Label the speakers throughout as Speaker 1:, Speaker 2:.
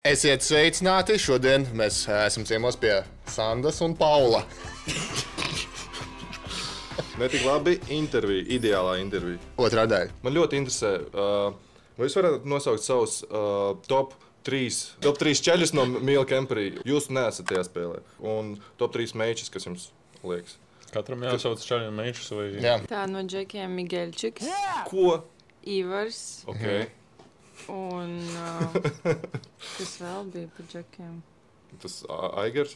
Speaker 1: Esiet sveicināti. Šodien mēs esam ciemos pie Sandas un Paula.
Speaker 2: Netik labi intervija, ideālā intervija.
Speaker 1: Otrā daļa.
Speaker 2: Man ļoti interesē, vai jūs varat nosaukt savus top 3 ceļus no Mīla Kemperī. Jūs neesat tajā spēlē. Un top 3 mečus, kas jums liekas.
Speaker 3: Katram jāsauc ceļu mečus vai...
Speaker 1: Jā.
Speaker 4: Tā no Džekiem Migeļčiks,
Speaker 2: Ko?
Speaker 4: Ivars
Speaker 2: Okay.
Speaker 4: un kas vēl bija par Džekiem?
Speaker 2: Tas Aigars?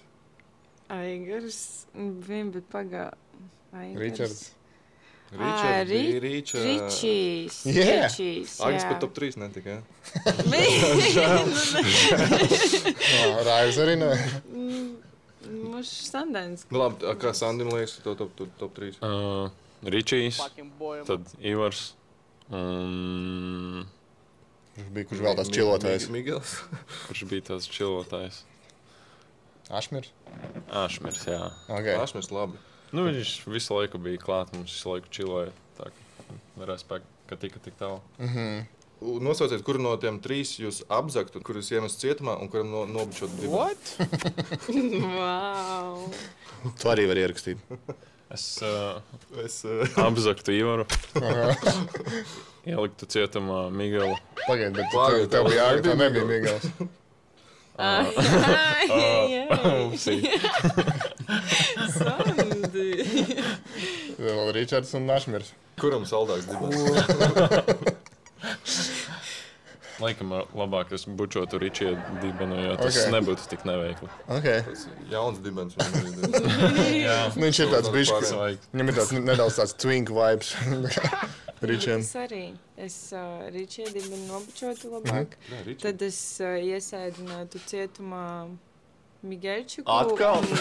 Speaker 4: Aigars, bet pagā.
Speaker 1: Ričards.
Speaker 4: Ričijs.
Speaker 1: Yeah.
Speaker 2: Aigars pat top 3 netika,
Speaker 1: Raivs arī ne.
Speaker 4: Mums Sandens.
Speaker 2: Nu labi, kā Sandim liekas, to top 3?
Speaker 3: Ričijs, tad Ivars un...
Speaker 1: Kurš vēl tās čilotājs?
Speaker 2: Migels.
Speaker 3: Kurš bija tās čilotājs?
Speaker 1: Ašmirs?
Speaker 3: Ašmirs, jā.
Speaker 1: Okay.
Speaker 2: Ašmirs labi.
Speaker 3: Nu, viņš visu laiku bija klāt, mums visu laiku čiloja. Tā kā respekt, ka tika tik tālu.
Speaker 2: Nosauciet, kuru no tiem 3 jūs apzaktu, kurus iemest cietumā un kuram nobučot divu.
Speaker 3: What?
Speaker 4: Wow.
Speaker 1: Tu arī vari ierakstīt.
Speaker 3: Es apzaktu Ivaru. Ieliktu cietumā Migelu.
Speaker 1: Pagaid, bet tev bija jāga, tev nebija Migels.
Speaker 3: Upsi.
Speaker 4: Sandi.
Speaker 1: Vēl Ričards un Ašmirs.
Speaker 2: Kuram saldāks dibens?
Speaker 3: Laikam labāk es bučotu Ričiju dibenu, jo tas nebūtu tik neveikli.
Speaker 1: Okay.
Speaker 2: Tas jauns dibens.
Speaker 3: Jā.
Speaker 1: Viņš ir tāds bišķis.
Speaker 3: Vajag.
Speaker 1: Viņam ir tāds nedaudz tāds twink vibes. Ričiem.
Speaker 4: Es arī. Es Ričiju dibenu nobučotu labāk. Tad es iesēdinātu cietumā Migeļčiku.
Speaker 1: Atkal?
Speaker 4: Es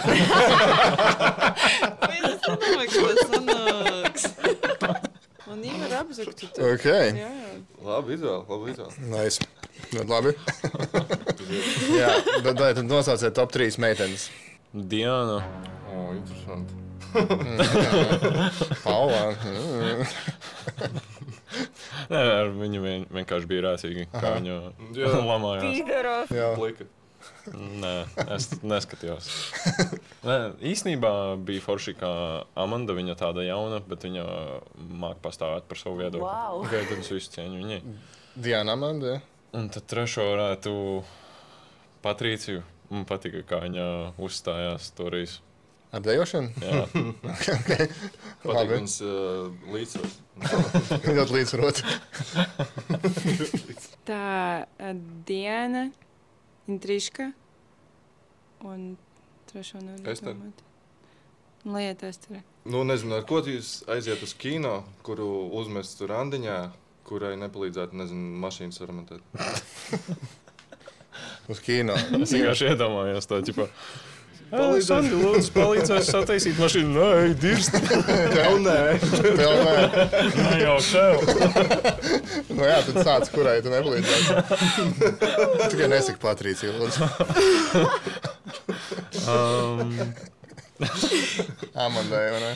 Speaker 4: nedomāju, ka tas sanāks. Un Ivar apzaktu to.
Speaker 1: Okay.
Speaker 4: Jā.
Speaker 2: Labi izvēle.
Speaker 1: Nice. Labi. Jā, tad nosauciet top 3 meitenes.
Speaker 3: Diana.
Speaker 2: Interesanti.
Speaker 1: Paula.
Speaker 3: Nē, ar viņu vienkārši bija rēsīgi, kā viņu lamājās.
Speaker 1: Jā.
Speaker 2: Plika.
Speaker 3: Nē, es neskatījos. Nē, īstenībā bija forši, kā Amanda, viņa tāda jauna, bet viņa māk pastāvēt par savu viedokli.
Speaker 4: Wow.
Speaker 3: Okay, tad es visu cieņu viņai.
Speaker 1: Diana Amanda, jā.
Speaker 3: Un tad trešo varētu Patrīciju. Man patika, kā viņa uzstājās toreiz.
Speaker 1: Ar dejošanu?
Speaker 3: Jā.
Speaker 1: Okay.
Speaker 2: Patīk
Speaker 1: Labi.
Speaker 2: viņas līdzsvars.
Speaker 1: Ļoti līdzsvarot.
Speaker 4: Tā Diana, Intriška un trešo nevaru
Speaker 2: Ester.
Speaker 4: domāt. Lieta Estere.
Speaker 2: Nu, nezinu, ar ko jūs aiziet uz kino, kuru uzmestu randiņā, kurai nepalīdzētu, nezinu, mašīnas remontēt?
Speaker 1: Uz kino.
Speaker 3: Es vienkārši iedomājos tā, ķipa, Sandi, lūdzu, palīdzēs sataisīt mašīnu. Nē, dirst.
Speaker 2: Tev nē.
Speaker 1: Tev nē.
Speaker 3: Nē, jau tev.
Speaker 1: Nu jā, tad sāc, kurai tu nepalīdzēsi. Tikai nesaki Patrīcija, lūdzu. Amandai, vai ne?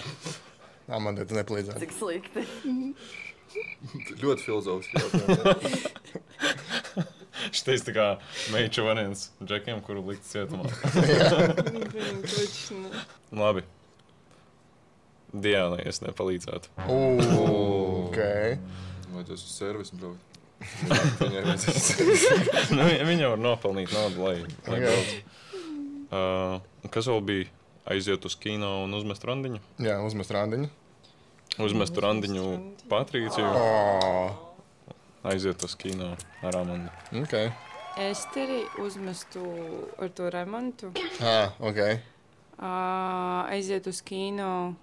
Speaker 1: Amandai tu nepalīdzēsi.
Speaker 5: Cik slikti.
Speaker 2: Ļoti filozofiski jautājumi.
Speaker 3: Šitais tā kā meiču variants Džekiem, kuru likt cietumā.
Speaker 4: Viņam toči ne.
Speaker 3: Labi. Dianai es nepalīdzētu.
Speaker 1: Okay.
Speaker 2: Vajadzēs uz servisu braukt. Viņai vajadzēs.
Speaker 3: Nu, viņa var nopelnīt naudu, lai brauc. Kas vēl bija? Aiziet uz kino un uzmest randiņu?
Speaker 1: Jā, uzmest randiņu.
Speaker 3: Uzmestu randiņu Patrīciju. Aiziet uz kino ar Amandu.
Speaker 1: Okay.
Speaker 4: Esteri uzmestu ar to remontu.
Speaker 1: Okay.
Speaker 4: Aiziet uz kino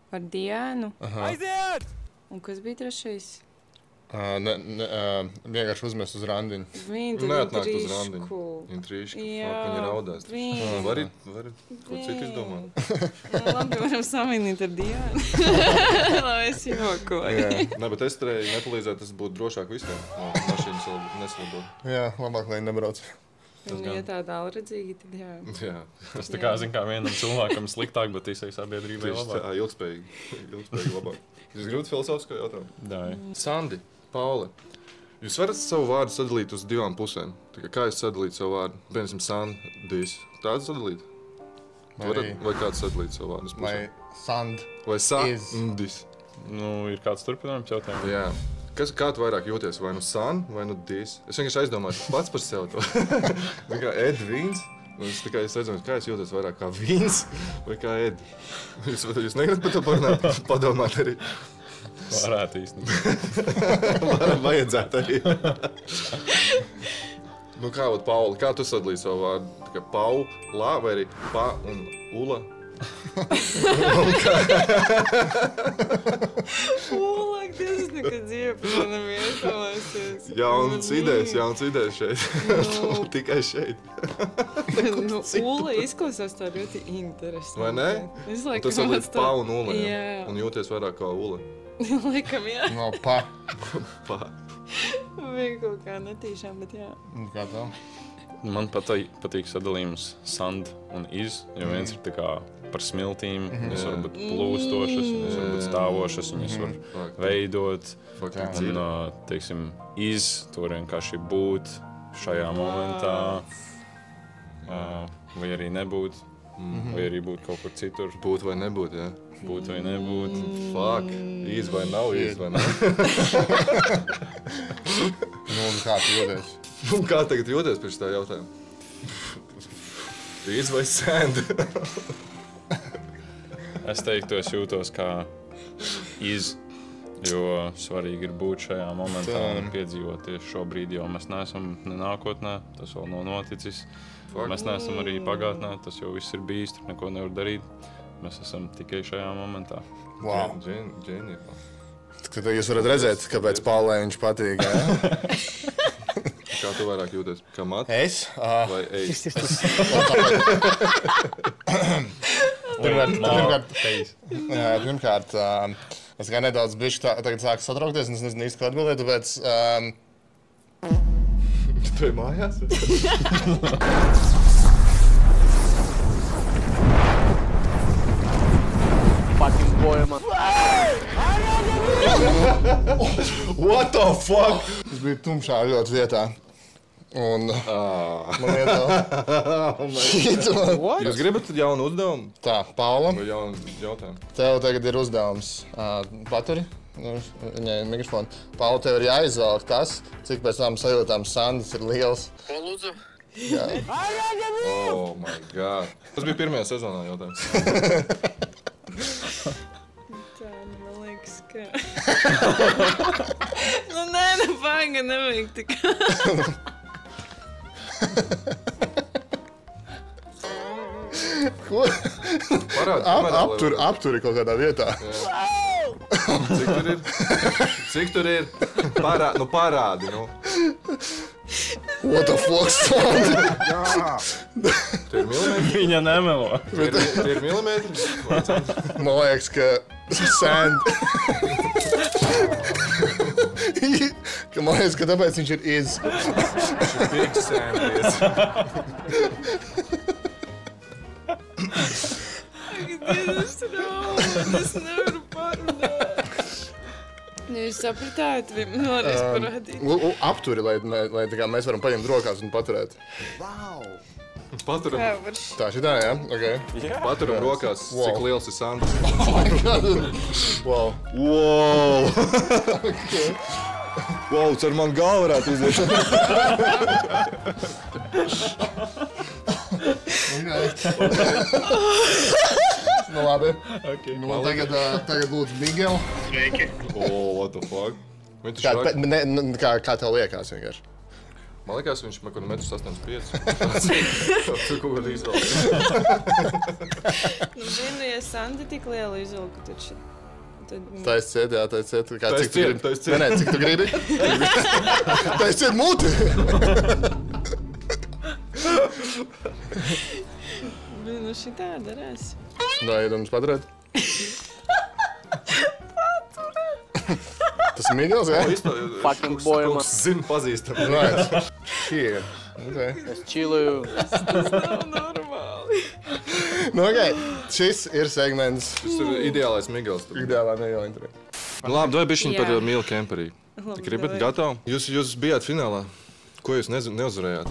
Speaker 4: ar Dianu.
Speaker 5: Aiziet!
Speaker 4: Un kas bija trešais?
Speaker 1: Vienkārši uzmest uz randiņu.
Speaker 4: Viņa
Speaker 2: Neatnākt uz
Speaker 4: Intrišku.
Speaker 2: randiņu. Intriška.
Speaker 4: Jā,
Speaker 2: Viņa raudās.
Speaker 4: viņa.
Speaker 2: Vari ko citu izdomāt?
Speaker 4: Labi, varam savienīt ar Dianu. Lai es jokoju.
Speaker 1: Jā,
Speaker 2: Nē, bet Esterei nepalīdzētu, tas būtu drošāk visiem. Mašīnas neslabot.
Speaker 1: jā, labāk, lai nebrauc.
Speaker 4: Un, ja tā tālredzīgi, tad jā.
Speaker 2: Jā,
Speaker 3: Tas tā kā, zin kā, vienam cilvēkam sliktāk, bet visai sabiedrībai
Speaker 2: tieši
Speaker 3: labāk.
Speaker 2: tā, ilgspējīgi labāk. Jūs grūti filozofisko jautājumu?
Speaker 3: Dai.
Speaker 2: Sandi, Pauli, Jūs varat savu vārdu sadalīt uz divām pusēm. Kā jūs sadalīt savu vārdu? Piemēram, sandis. Tādu sadalīt? Vai kāds sadalīt savu vārdu?
Speaker 1: Vai sand.
Speaker 2: Vai sandis?
Speaker 3: Nu, ir kāds turpinājums jautājums?
Speaker 2: Jā. Kā tu vairāk jūties? Vai nu san, vai nu dis? Es vienkārši aizdomāju pats par sevi to. Kā ēd vīns. Es tikai aizdomāju, kā es jūtos vairāk kā vīns vai kā ēd. Jūs negribat par to parunāt? Padomāt arī.
Speaker 3: Varētu īstenībā.
Speaker 2: Vajadzētu arī. Nu kā, Pauli, kā tu sadalīji savu vārdu? Tā kā Paula vai arī Pa un Ula?
Speaker 4: Ulak, Dievs, nekad dzīvē par to nevienu iedomāsies.
Speaker 2: Jauns idejas šeit. Tikai šeit.
Speaker 4: Nu, Ula izklausās tā ļoti interesanti.
Speaker 2: Vai ne?
Speaker 4: Es
Speaker 2: Un
Speaker 4: laikam
Speaker 2: tas sadalīt Pa un Ula,
Speaker 4: Jā.
Speaker 2: Un jūties vairāk kā Ula.
Speaker 4: Laikam, jā.
Speaker 1: No pa.
Speaker 2: Pa.
Speaker 4: Bija kaut kā netīšām, bet jā.
Speaker 1: Kā tā?
Speaker 3: Man patīk sadalījums sand un iz, jo viens ir tā kā par smiltīm, viņas var būt plūstošas, viņas var būt stāvošas, viņas var veidot. Un, teiksim, iz, tur vienkārši būt šajā momentā, vai arī nebūt, vai arī būt kaut kur citur.
Speaker 2: Būt vai nebūt, jā.
Speaker 3: Būt vai nebūt.
Speaker 2: Fuck, iz vai nav, iz vai nav.
Speaker 1: Nu, un kā tu jūties?
Speaker 2: Un kā tagad jūties pēc tā jautājuma? Iz vai sand?
Speaker 3: Es teiktu, es jūtos kā iz, jo svarīgi ir būt šajā momentā un piedzīvot tieši šobrīd, jo mēs neesam ne nākotnē, tas vēl nav noticis. Mēs neesam arī pagātnē, tas jau viss ir bijis, tur neko nevar darīt. Mēs esam tikai šajā momentā.
Speaker 1: Wow.
Speaker 2: Ģeniāli.
Speaker 1: Tad jūs varat redzēt, kāpēc Paulai viņš patīk, jā?
Speaker 2: Kā tu vairāk jūties? Kā mat?
Speaker 1: Es?
Speaker 2: Vai eis?
Speaker 1: Pirmkārt, es kā nedaudz bišķi tagad sāku satraukties, un es nezinu īsti, ko atbildēt, tāpēc...
Speaker 2: Tu ej mājās?
Speaker 5: Fucking boy, man.
Speaker 2: What the fuck?
Speaker 1: Es biju tumšā ļoti vietā. Un man iedod...
Speaker 2: Jūs gribat jaunu uzdevumu?
Speaker 1: Tā, Paula,
Speaker 2: Vai jaunu jautājumu?
Speaker 1: tev tagad ir uzdevums. Paturi viņai mikrofonu. Paula, tev ir jāizvēl tas, cik pēc tam sajūtām sandas ir liels.
Speaker 5: Ko lūdzu?
Speaker 1: Jā.
Speaker 2: Oh my god. Tas bija pirmajā sezonā jautājums.
Speaker 4: Tā, man liekas, ka... Nu, nē, paga, nevajag tik.
Speaker 1: Ko? Apturi kaut kādā vietā.
Speaker 2: Cik tur ir? Parādi, nu.
Speaker 1: What the fuck, Sandra?
Speaker 2: Tie ir milimetri?
Speaker 3: Viņa nemelo.
Speaker 2: Tie ir milimetri? Vai centimetri?
Speaker 1: Man liekas, ka sand... Man liekas, ka tāpēc viņš ir iz.
Speaker 2: Big sand.
Speaker 4: Dievs, es nevaru parunāt. Jūs sapratāt, viņam vēlreiz parādīt.
Speaker 1: Apturi, lai tā kā mēs varam paņemt rokās un paturēt.
Speaker 2: Paturam,
Speaker 4: Kā var
Speaker 1: Tā, šitā, jā? Ok.
Speaker 2: paturam rokās, cik liels ir sands.
Speaker 1: Wow.
Speaker 2: Wow! Wow, cer man galva varētu iziet.
Speaker 1: Nu labi. Nu, tagad lūdzu Miguel.
Speaker 2: Oh, what the fuck? Viņš šāk.
Speaker 1: Kā tev liekas vienkārši?
Speaker 2: Man liekas, viņš man kaut 1,85 m. Tur kaut kādā izvēlēt.
Speaker 4: Nu, zinu, ja Sandi tik liela izvilku, tad šit...
Speaker 1: Taisa ciet, jā, taisa ciet.
Speaker 2: Taisa ciet, taisa ciet.
Speaker 1: Nē, cik tu gribi? Taisa ciet muti!
Speaker 4: Nu, šitā darās.
Speaker 1: Vai iedomās paturēt? Tas ir Miguels, jā?
Speaker 5: Fucking boy, man.
Speaker 2: Zinu, pazīstam.
Speaker 1: Right. Here. Okay.
Speaker 5: Es čiluju.
Speaker 4: Tas nav normāli.
Speaker 1: Nu, ok. Šis ir segments
Speaker 2: Tas ir ideālais Migels.
Speaker 1: ideālā Miguel intervija.
Speaker 2: Nu, labi, vai bišķiņ par
Speaker 4: Jā.
Speaker 2: Mīlu Kemperī? Gribat gatavi? Jūs bijāt finālā. Ko jūs neuzvarējāt?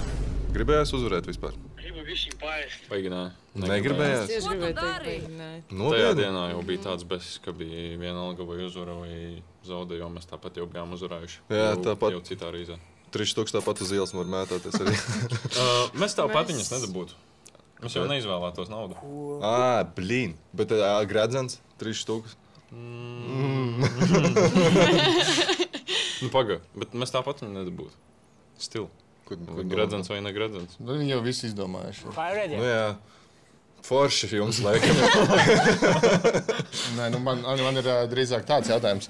Speaker 2: Gribējāt uzvarēt vispār?
Speaker 6: Gribu višķi paēst.
Speaker 3: Baigi nē.
Speaker 2: Negribējāt?
Speaker 4: Es tieši gribēju teikt, nē.
Speaker 3: Tajā dienā jau bija tāds besis, ka bija vienalga vai uzvara vai zaudē, jo mēs tāpat jau bijām uzvarējuši.
Speaker 2: Jā, tāpat.
Speaker 3: Jau citā rīzē.
Speaker 2: 3000 tāpat uz ielas var mētāties arī.
Speaker 3: Mēs tā patiņas nedabūtu. Mēs jau neizvēlētos naudu.
Speaker 2: Blīn. Bet gredzens 3000.
Speaker 3: Nu, paga, bet mēs tā patiņu nedabūtu. Stil. Gredzens vai negredzens.
Speaker 1: Viņi jau viss izdomājuši.
Speaker 2: Nu jā. Forši jums laikam.
Speaker 1: Nē, nu man ir drīzāk tāds jautājums.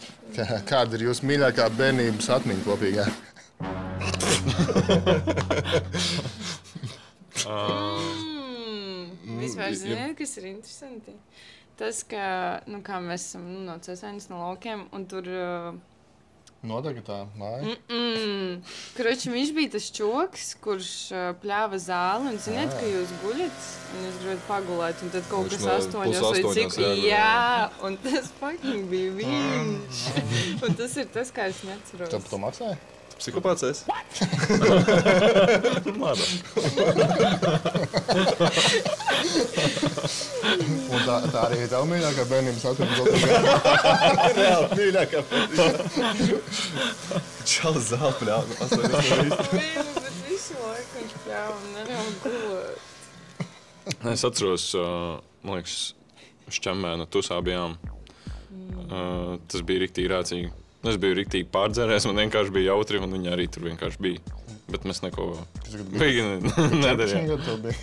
Speaker 1: Kāda ir jūsu mīļākā bērnības atmiņa kopīgā?
Speaker 4: Vispār ziniet, kas ir interesanti? Tas, ka, nu, kā mēs esam no Cēsainas, no laukiem, un tur...
Speaker 1: Noteikti tā, māja?
Speaker 4: Kroči, viņš bija tas čoks, kurš pļāva zāli, un ziniet, ka jūs guļat, un jūs gribat pagulēt, un tad kaut kas 8 vai cik... Jā, un tas fucking bija viņš. Un tas ir tas, kā es neatceros.
Speaker 1: Tev par to maksāja?
Speaker 2: Psikopāts es?
Speaker 3: Lada.
Speaker 1: Un tā arī ir tev mīļākā bērnības atmiņa kopīgā?
Speaker 2: Reāli mīļākā bērnība. Čalis zāli pļāva.
Speaker 4: Bet visu laiku viņš pļāva un neļauj gulēt.
Speaker 3: Es atceros, man liekas, Šķemmēna tusā bijām. Tas bija riktīgi rēcīgi. Es biju riktīgi pārdzērējis, man vienkārši bija jautri, un viņi arī tur vienkārši bija. Bet mēs neko bīgi nedarījām.
Speaker 1: Gadu tev bija?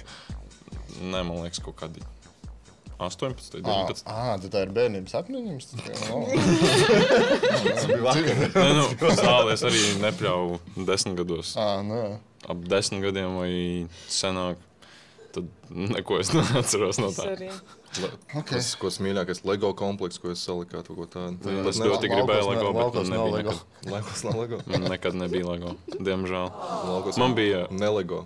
Speaker 3: Nē, man liekas, kaut kādi 18, 19.
Speaker 1: Tad tā ir bērnības atmiņas?
Speaker 2: Tas bija vakar.
Speaker 3: Nē, nu, zāli es arī nepļauju 10 gados.
Speaker 1: Nu jā.
Speaker 3: Ap 10 gadiem vai senāk. Tad neko es neatceros no tā.
Speaker 2: Ko es mīļākais Lego komplekss, ko es salikāt kaut ko tādu.
Speaker 3: Es ļoti gribēju Lego, bet man nebija
Speaker 1: Lego.
Speaker 2: Laukos nav Lego?
Speaker 3: Man nekad nebija Lego, diemžēl.
Speaker 2: Laukos
Speaker 3: Man bija
Speaker 2: ne-Lego.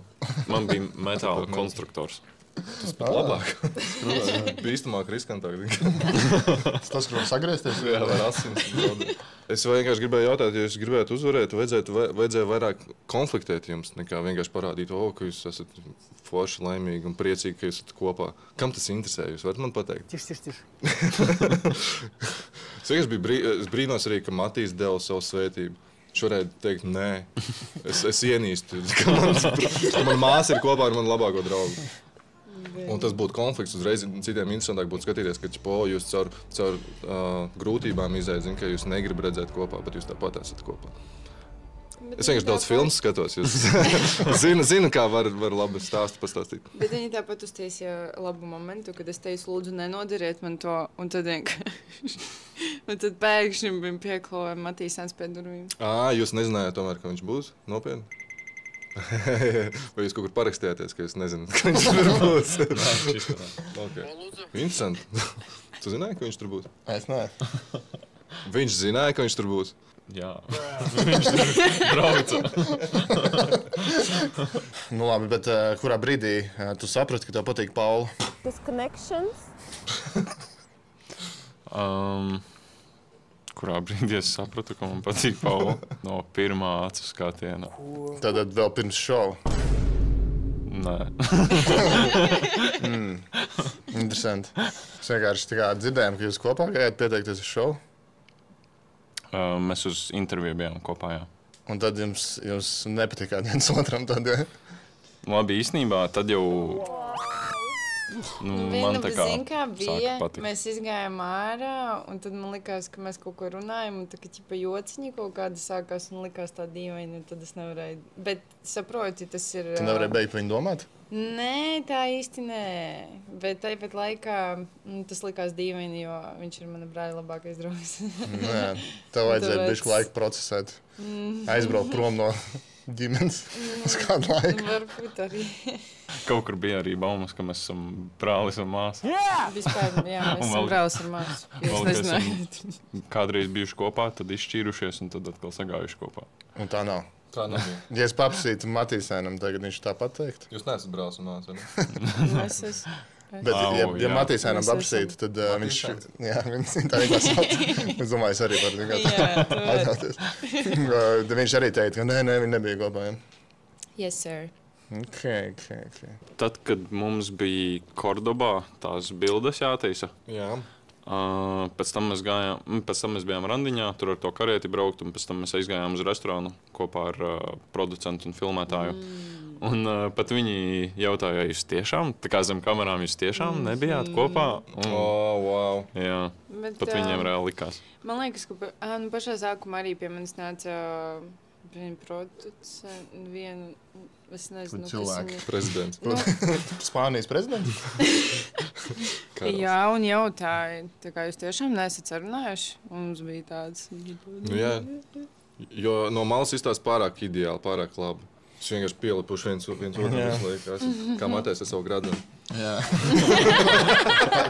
Speaker 3: Man bija metāla konstruktors.
Speaker 2: Tas pat labāk. Bīstamāk, riskantāk.
Speaker 1: Tas, kur var sagriezties?
Speaker 2: Jā, var asins. Es vienkārši gribēju jautāt, ja jūs gribētu uzvarēt, vajadzēja vairāk konfliktēt jums, nekā vienkārši parādīt, ka jūs esat forši, laimīgi un priecīgi, ka jūs esat kopā. Kam tas interesē? Jūs varat man pateikt?
Speaker 5: Tieši.
Speaker 2: Es brīnos arī, ka Matīs deva savu svētību. Šoreiz teikt, nē, es ienīstu, ka man māsa ir kopā ar manu labāko draugu. Un tas būtu konflikts. Uzreiz citiem interesantāk būtu skatīties, ka jūs caur grūtībām izaiziet, ka jūs negribat redzēt kopā, bet jūs tāpat esat kopā. Es vienkārši daudz filmu skatos. Zinu, kā var labi stāstu pastāstīt.
Speaker 4: Bet viņi tāpat uztaisīja labu momentu, kad es teicu, lūdzu, nenodariet man to, un tad vienkārši... un tad pēkšņi bija pieklāja Matīsāns pie durvīm.
Speaker 2: Jūs nezinājāt tomēr, ka viņš būs? Nopietni? Vai jūs kaut kur parakstījāties, ka jūs nezināt, ka viņš tur būs? Okay. Interesanti. Tu zināji, ka viņš tur būs?
Speaker 1: Es nē.
Speaker 2: Viņš zināja, ka viņš tur būs?
Speaker 3: Jā. Viņš tur brauca.
Speaker 1: Nu labi, bet kurā brīdī tu saprati, ka tev patīk Paula?
Speaker 7: Disconnections?
Speaker 3: Kurā brīdī es sapratu, ka man patīk Paula no pirmā acu skatiena.
Speaker 1: Tātad vēl pirms šova.
Speaker 3: Nē.
Speaker 1: Interesanti. Es vienkārši tā kā dzirdējām, ka jūs kopā gājāt pieteikties uz šovu.
Speaker 3: Mēs uz interviju bijām kopā, jā.
Speaker 1: Un tad jums nepatikāt viens otram tad, ja?
Speaker 3: Labi, īstenībā tad jau... man tā kā
Speaker 4: bija, mēs izgājām ārā, un tad man likās, ka mēs kaut ko runājam, un tā kā ķipa jociņi kaut kāda sākās, un likās tā dīvaini, un tad es nevarēju. Bet saproti, tas ir...
Speaker 1: Tu nevarēji beigt viņu domāt?
Speaker 4: Nē, tā īsti nē. Bet tāpat laikā tas likās dīvaini, jo viņš ir mana brāļa labākais draugs.
Speaker 1: Nē, tev vajadzēja bišķi laiku procesēt. Aizbraukt prom no ģimenes uz kādu laiku.
Speaker 4: Varbūt arī.
Speaker 3: Kaut kur bija arī baumas, ka mēs esam brālis un māsa.
Speaker 4: Vispār, jā, mēs esam brālis un māsa. Jūs nezinājāt.
Speaker 3: Kādreiz bijuši kopā, tad izšķīrušies un tad atkal sagājuši kopā.
Speaker 1: Un tā nav.
Speaker 2: Tā nav.
Speaker 1: Ja es paprasītu Matīsēnam, tagad viņš tāpat teikt.
Speaker 2: Jūs neesat brālis un māsa, ne?
Speaker 4: Es esmu.
Speaker 1: Bet, ja Matīs vienam apsīt, tad viņš... Jā, tā vienkārši sauc. Es domāju, es arī varu vienkārši atļauties. Tad viņš arī teica, ka nē, viņi nebija kopā.
Speaker 4: Yes, sir.
Speaker 1: Okay.
Speaker 3: Tad, kad mums bija Kordobā tās bildes jātaisa, pēc tam mēs bijām randiņā, tur ar to karieti braukt, un pēc tam mēs aizgājām uz restorānu kopā ar producentu un filmētāju. Un pat viņi jautāja, jūs tiešām, tā kā zem kamerām, jūs tiešām nebijāt kopā?
Speaker 2: Wow.
Speaker 3: Jā, pat viņiem reāli likās.
Speaker 4: Man liekas, ka pašā sākumā arī pie manis nāca producents, vienu, es nezinu,
Speaker 1: cilvēki.
Speaker 2: Prezidents.
Speaker 1: Spānijas prezidents?
Speaker 4: Jā, un jautāja, tā kā jūs tiešām neesat sarunājuši? Un mums bija tāds...
Speaker 2: Nu, jā, jo no malas izstāsta pārāk ideāli, pārāk labi. Es vienkārši pielipuši viens otru visu laiku, kā Matējs ar savu gradenu.
Speaker 1: Jā.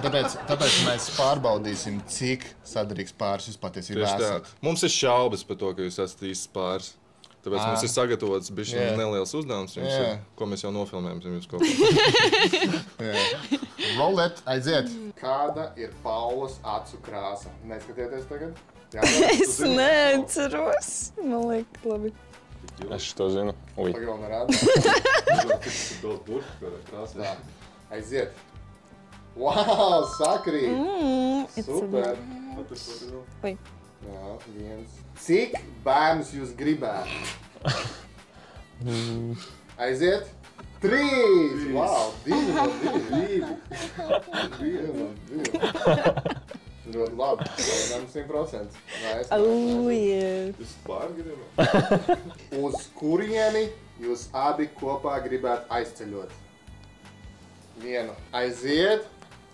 Speaker 1: Tāpēc mēs pārbaudīsim, cik sadarīgs pāris jūs patiesībā esat.
Speaker 2: Mums ir šaubas par to, ka jūs esat īsts pāris. Tāpēc mums ir sagatavots bišķi neliels uzdevums, ko mēs jau nofilmējam zem jūs kopā.
Speaker 1: Roulette, aiziet! Kāda ir Paulas acu krāsa? Neskatieties tagad?
Speaker 4: Es neatceros. Man liekas, labi.
Speaker 3: Es to zinu.
Speaker 1: Pagalma rāda. Aiziet. Wow, sakrīt. Super.
Speaker 4: Oi.
Speaker 1: Jā, viens. Cik bērnus jūs gribētu? Aiziet. 3! Wow, 2 no 2. Ļoti labi. Vienam 100%. Jūs pārgribāt? Uz kurieni jūs abi kopā gribētu aizceļot? Vienu. Aiziet.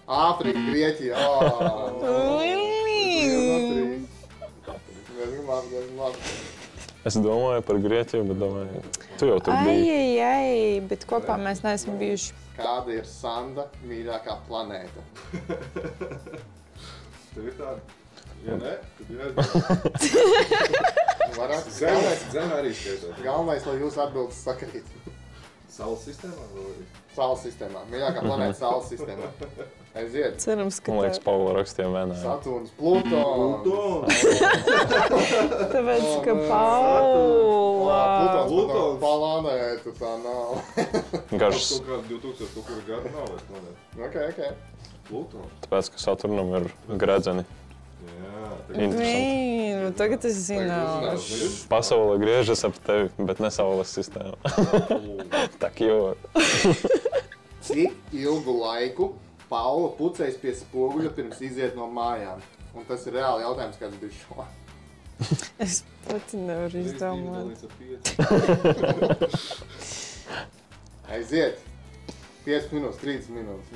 Speaker 1: Āfrika, Grieķija. Labi.
Speaker 3: Es domāju par Grieķiju, bet domāju, tu jau tur biji.
Speaker 4: Ai, bet kopā mēs neesam bijuši.
Speaker 1: Kāda ir Sanda mīļākā planēta? Tev ir tāda? Ja nē, tad ir aizbēr. Zem arī skaitot. Galvenais, lai jūs atbildes sakrīt. Saules sistēmā? Saules sistēmā. Mīļākā planēta Saules sistēmā. Aiziet.
Speaker 4: Cerams, ka
Speaker 3: Man liekas, Paula rakstiem vienā.
Speaker 1: Saturns, Plutons.
Speaker 4: Tāpēc, ka Paula.
Speaker 1: Plutons planēta tā nav.
Speaker 3: Garš.
Speaker 2: Kaut kāda 2000 kaut kura gada nav vairs planēta.
Speaker 1: Ok.
Speaker 2: Plutons.
Speaker 3: Tāpēc, ka Saturnam ir gredzeni.
Speaker 2: Jā,
Speaker 4: Nē, tagad es zinu.
Speaker 3: Pasaule griežas ap tevi, bet ne saules sistēma. Tak jau.
Speaker 1: Cik ilgu laiku Paula pucējas pie spoguļa pirms iziet no mājām? Un tas ir reāli jautājums, kāds bija šo.
Speaker 4: Es pati nevaru izdomāt.
Speaker 1: Aiziet! 5 minūtes, 30 minūtes.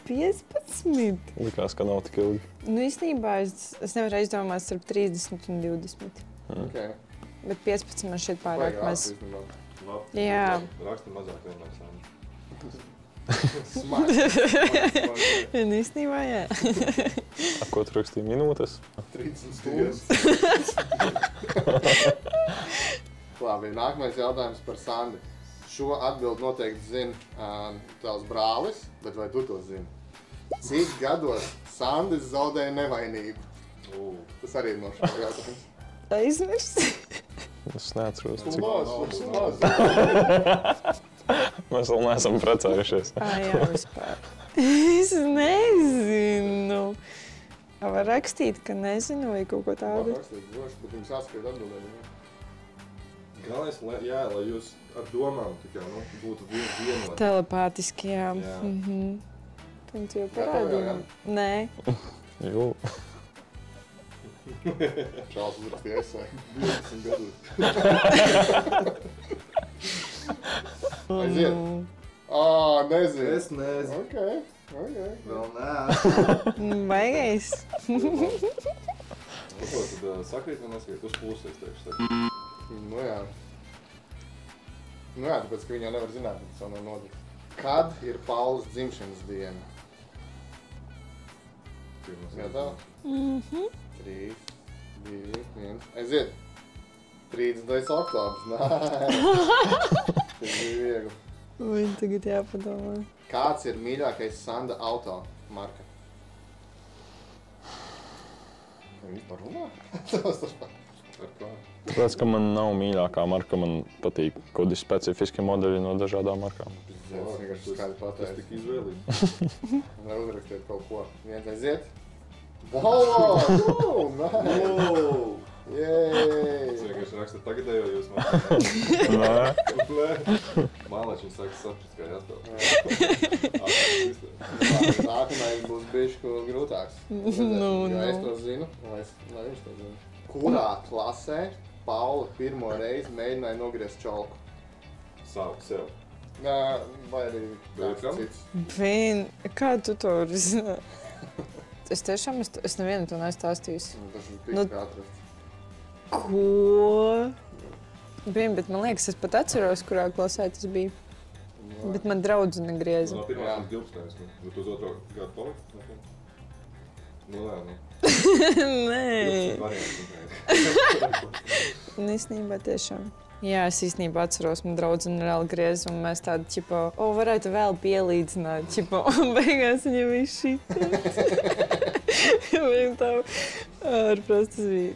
Speaker 4: 15?
Speaker 3: Likās, ka nav tik ilgi.
Speaker 4: Nu, īstenībā es nevaru izdomāt starp 30 un 20.
Speaker 1: Okay.
Speaker 4: Bet 15 man šķiet pārāk maz. Jā.
Speaker 2: Raksta mazāk vienmēr sāņu.
Speaker 1: Smart.
Speaker 4: Un īstenībā, jā.
Speaker 3: Ko tu rakstīji minūtes?
Speaker 1: 30 stundas. Labi, nākamais jautājums par Sandi. Šo atbildi noteikti zina tavs brālis, bet vai tu to zini? Cik gados Sandis zaudēja nevainību? Tas arī ir no šā jautājums.
Speaker 4: Aizmirst?
Speaker 3: Es neatceros, cik.
Speaker 1: Lāz.
Speaker 3: Mēs vēl neesam precējušies.
Speaker 4: Jā, vispār. Es nezinu. Var rakstīt, ka nezinu vai kaut ko tādu.
Speaker 1: Var rakstīt, droši, bet jums jāskatīt atbildēt.
Speaker 2: Galvenais, lai jūs ar domām būtu vienoti.
Speaker 4: Telepātiski, jā. Un tu jau parādīji? Nē.
Speaker 3: Jū.
Speaker 1: Čāls uzrakstīja esē. 20 gadus. Aiziet. Nezinu.
Speaker 2: Es nezinu.
Speaker 1: Ok.
Speaker 2: Vēl nē.
Speaker 4: Baigais.
Speaker 2: Tad sakrīt vai nesakrīt? Uz pusi, es teikšu.
Speaker 1: Nu jā, tāpēc, ka viņi jau nevar zināt, ka tas vēl nav noticis. Kad ir Paulas dzimšanas diena? Gatava? 3, 2, 1. Aiziet! 30. oktobrs. Nē. Tas bija viegli.
Speaker 4: Viņa tagad jāpadomā.
Speaker 1: Kāds ir mīļākais Sanda auto marka? Viņa vispār runā?
Speaker 3: Tāpēc, ka man nav mīļākā marka, man patīk kādi specifiski modeļi no dažādām markām.
Speaker 1: Es vienkārši skaļi pateicu.
Speaker 2: Tas tik izvēlīgi.
Speaker 1: Lai uzrakstiet kaut ko. Viens aiziet. Wow! Nice! Yay!
Speaker 2: Es vienkārši rakstu tagadējo jūs man. Mālēši viņi sākas saprast, kā jāspēl.
Speaker 1: Nākamais būs bišķi grūtāks. Jo es to zinu, lai viņš to zinu. Kurā klasē Paula pirmo reizi mēģināja nogriezt čolku?
Speaker 2: Sev.
Speaker 1: Vai arī kāds cits?
Speaker 4: Kā tu to vari zināt? Es tiešām, es nevienu to nestāstījusi.
Speaker 1: Tas ir tik atrast.
Speaker 4: Ko? Bet man liekas, es pat atceros, kurā klasē tas bija. Bet man draudzene grieza.
Speaker 2: No pirmā līdz 12. Tu uz otro gadu paliki? Nu, lē.
Speaker 4: Nē. Īstenībā tiešām. Jā, es īstenībā atceros, man draudzene reāli grieza, un mēs tādi, ķipa, varētu vēl pielīdzināt, ķipa, un beigās viņa bija šitā. Viņam tā ārprāt, tas bija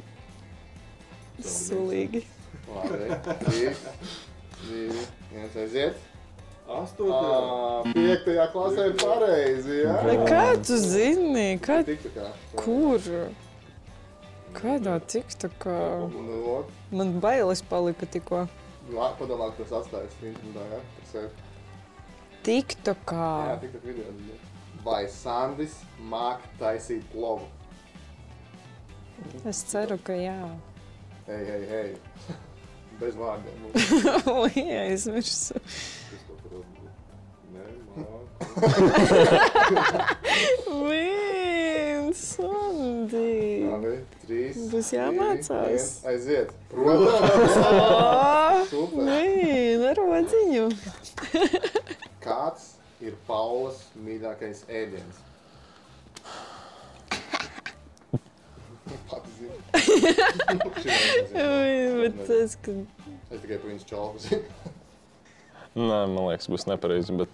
Speaker 4: sulīgi.
Speaker 1: Labi, 3, 2, 1, aiziet.
Speaker 2: 8.
Speaker 1: 5. klasē ir pareizi, jā?
Speaker 4: Kā tu zini?
Speaker 1: TikTokā.
Speaker 4: Kur? Kādā TikTokā?
Speaker 1: Nu,
Speaker 4: Man bailes palika tikko.
Speaker 1: padomā, ka tas atstājas internetā, jā? Par sevi.
Speaker 4: TikTokā?
Speaker 1: Jā, TikTok video. Vai Sandis māk taisīt plovu?
Speaker 4: Es ceru, ka jā.
Speaker 1: Hei. Bez vārdiem.
Speaker 4: Jā, es mirsu. Sandi!
Speaker 1: Labi, 3,
Speaker 4: Būs jāmācās.
Speaker 1: 2, 1, aiziet. Protams! Super!
Speaker 4: Nerodziņu!
Speaker 1: Kāds ir Paulas mīļākais ēdiens? Pati zinu.
Speaker 4: Bet tas, ka...
Speaker 1: Es tikai pa viņas čalku zinu.
Speaker 3: Nē, man liekas, būs nepareizi, bet...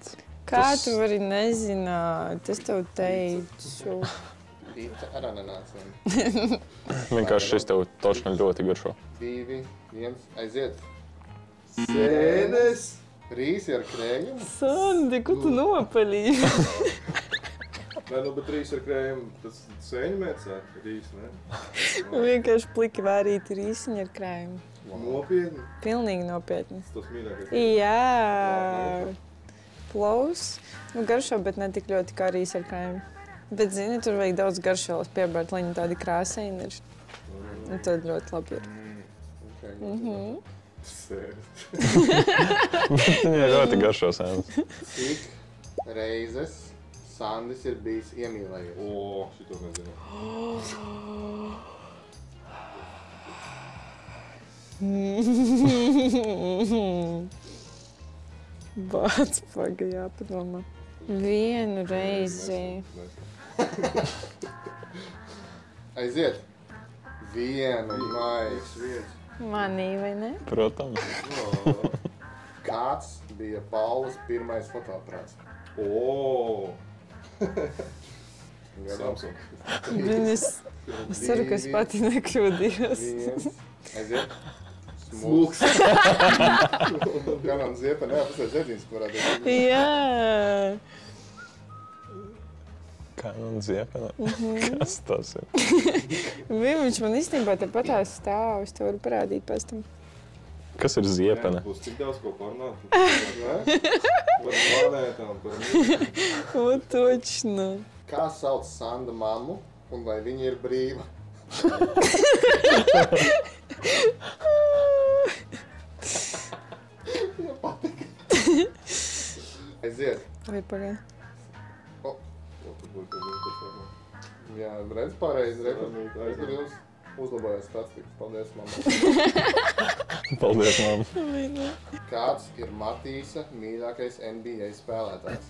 Speaker 4: Kā tu vari nezināt? Es tev teicu.
Speaker 1: Pīca ar ananāsiem.
Speaker 3: Vienkārši šis tev točni ļoti garšo.
Speaker 1: 2, 1, aiziet. Sēnes! Rīsi ar krējumu?
Speaker 4: Sandi, ko tu nopeļīji?
Speaker 2: Nē, bet rīs ar krējumu, tas sēņu mēcē, rīs, ne?
Speaker 4: Vienkārši pliki vērīti rīsiņi ar krējumu.
Speaker 2: Nopietni?
Speaker 4: Pilnīgi nopietni.
Speaker 2: Tas mīļākais.
Speaker 4: Jā. Plovs. Garšo, bet ne tik ļoti kā rīs ar krējumu. Bet, zini, tur vajag daudz garšolas piebārt, lai viņi tādi krāsaini ir. Un tad ļoti labi ir.
Speaker 2: Sēnes.
Speaker 3: Viņa ļoti garšo sēnes.
Speaker 1: Cik reizes Sandis ir bijis iemīlējies?
Speaker 2: Šito nezinu.
Speaker 4: Bāc, paga, jāpadomā. Vienu reizi.
Speaker 1: Aiziet. Vienu,
Speaker 4: Manī, vai ne?
Speaker 3: Protams.
Speaker 1: Kāds bija Paulas pirmais fotoaparāts?
Speaker 2: Samsung.
Speaker 4: Es ceru, ka es pati nekļūdījos.
Speaker 1: Aiziet. Smulks. Ganam ziepa neapusē zedzīns parādīt.
Speaker 4: Jā.
Speaker 3: Canon ziepene? Kas tas ir?
Speaker 4: Viņš man īstenībā tepatās stāv, es tev varu parādīt pēc tam.
Speaker 3: Kas ir ziepene?
Speaker 2: Būs tik daudz ko parunāt. Par planētām, par mīļām.
Speaker 4: O, točno.
Speaker 1: Kā sauc Sanda mammu un vai viņa ir brīva? Viņa patika. Aiziet.
Speaker 4: Vai pagaid.
Speaker 1: Jā, redz pareizi, redz. Uzlabojās statistikas. Paldies, mamma.
Speaker 3: Paldies, mamma.
Speaker 1: Kāds ir Matīsa mīļākais NBA spēlētājs?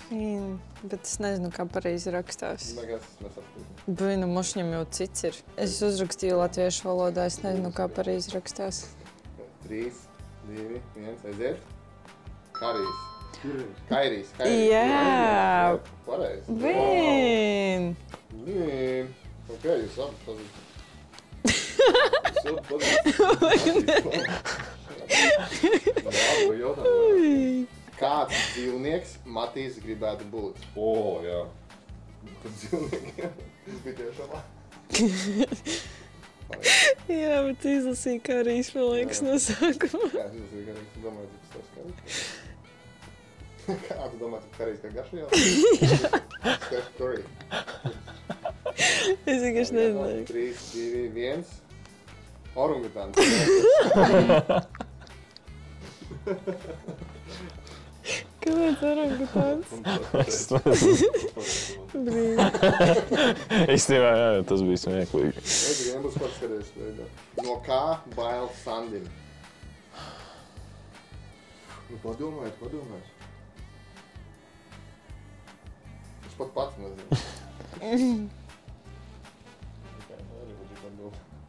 Speaker 4: Bet es nezinu, kā pareizi rakstās.
Speaker 1: Nekas nesapratu.
Speaker 4: Bina, mošņam jau cits ir. Es uzrakstīju latviešu valodā, es nezinu, kā pareizi rakstās.
Speaker 1: 3, 2, 1, aiziet. Karijs. Kairijs.
Speaker 4: Jā.
Speaker 1: Pareizi.
Speaker 4: Vien.
Speaker 1: Vien. Ok, jūs abi pazīstat. Kāds dzīvnieks Matīs gribētu būt?
Speaker 2: Jā.
Speaker 1: Tad dzīvniekiem bija tiešām.
Speaker 4: Jā, bet izlasīju Karijs, man liekas, no sākuma.
Speaker 1: Jā, es izlasīju Karijs, tu domāju, cik tas Karijs. Kā tu domā, cik Karijs kā garšajā? Steph Curry.
Speaker 4: Es vienkārši nezināju.
Speaker 1: 3, 2, 1. Orangutāns.
Speaker 4: Kāpēc orangutāns? Brīn.
Speaker 3: Īstenībā, jā, tas bija smieklīgi.
Speaker 1: Es gribu būs pats skaties. No kā bail Sandim? Nu, padomājiet. Es pat pats nezinu.